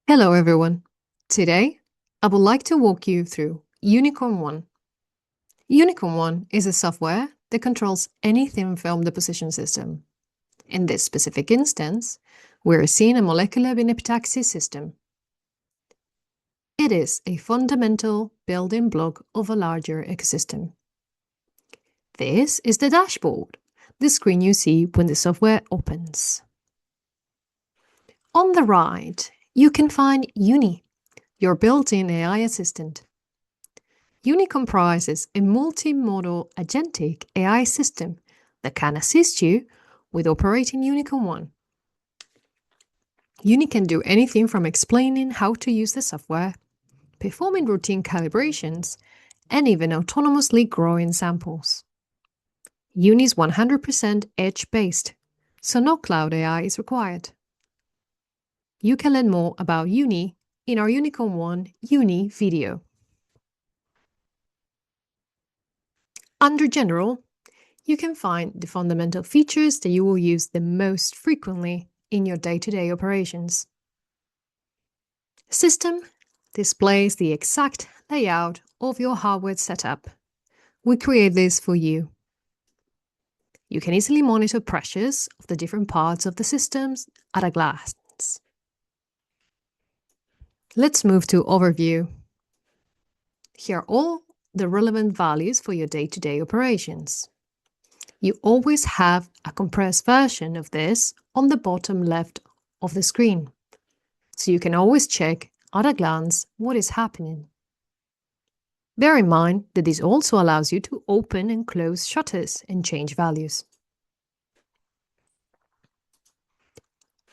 Hello everyone. Today, I would like to walk you through UnicornOne. UnicornOne is a software that controls any thin film deposition system. In this specific instance, we're seeing a molecular bin epitaxy system. It is a fundamental building block of a larger ecosystem. This is the dashboard, the screen you see when the software opens. On the right, you can find Uni, your built-in AI assistant. Uni comprises a multi-modal agentic AI system that can assist you with operating UnicornOne. Uni can do anything from explaining how to use the software, performing routine calibrations, and even autonomously growing samples. Uni is 100% edge-based, so no cloud AI is required. You can learn more about Uni in our UnicornOne Uni video. Under General, you can find the fundamental features that you will use the most frequently in your day-to-day operations. System displays the exact layout of your hardware setup. We create this for you. You can easily monitor pressures of the different parts of the systems at a glance. Let's move to Overview. Here are all the relevant values for your day-to-day operations. You always have a compressed version of this on the bottom left of the screen, so you can always check at a glance what is happening. Bear in mind that this also allows you to open and close shutters and change values.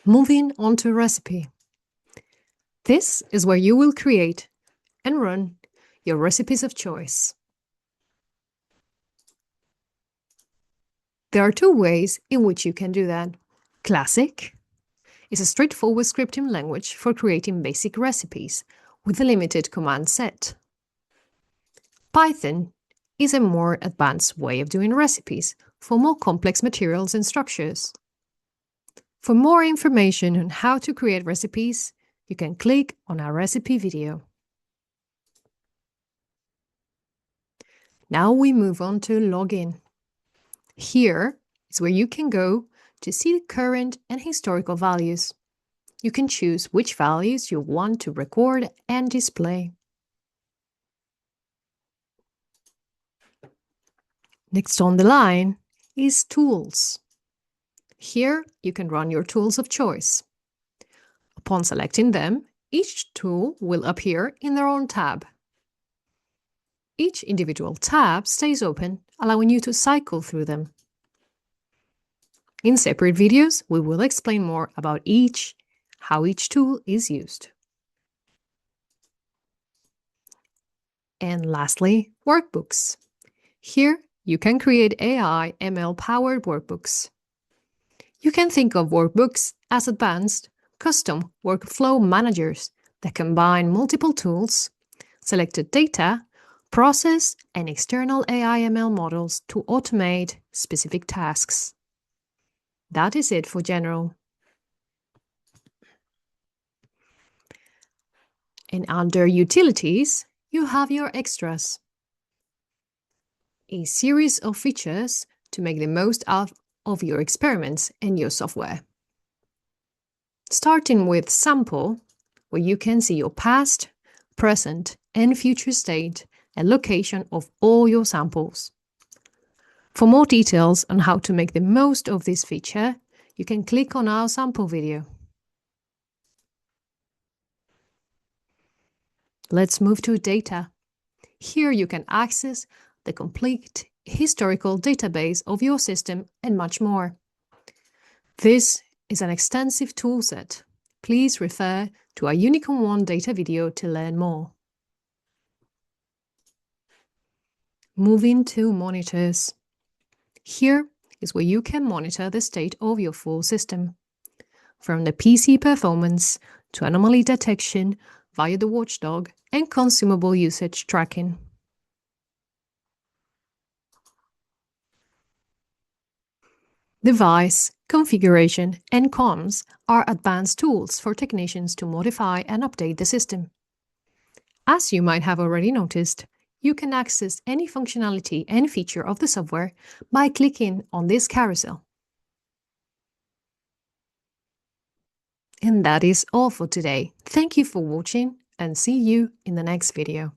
Moving on to Recipe. This is where you will create and run your recipes of choice. There are two ways in which you can do that. Classic is a straightforward scripting language for creating basic recipes with a limited command set. Python is a more advanced way of doing recipes for more complex materials and structures. For more information on how to create recipes, you can click on our recipe video. Now we move on to Login. Here is where you can go to see the current and historical values. You can choose which values you want to record and display. Next on the line is Tools. Here you can run your tools of choice. Upon selecting them, each tool will appear in their own tab. Each individual tab stays open, allowing you to cycle through them. In separate videos, we will explain more about how each tool is used. And lastly, Workbooks. Here, you can create AI ML-powered workbooks. You can think of workbooks as advanced, custom workflow managers that combine multiple tools, selected data, process, and external AI ML models to automate specific tasks. That is it for General. And under Utilities, you have your extras. A series of features to make the most out of your experiments and your software. Starting with Sample, where you can see your past, present, and future state and location of all your samples. For more details on how to make the most of this feature, you can click on our sample video. Let's move to Data. Here you can access the complete historical database of your system and much more. This is an extensive toolset. Please refer to our UnicornOne data video to learn more. Moving to Monitors. Here is where you can monitor the state of your full system, from the PC performance to anomaly detection via the watchdog and consumable usage tracking. Device Configuration and comms are advanced tools for technicians to modify and update the system. As you might have already noticed, you can access any functionality and feature of the software by clicking on this carousel. And that is all for today. Thank you for watching and see you in the next video.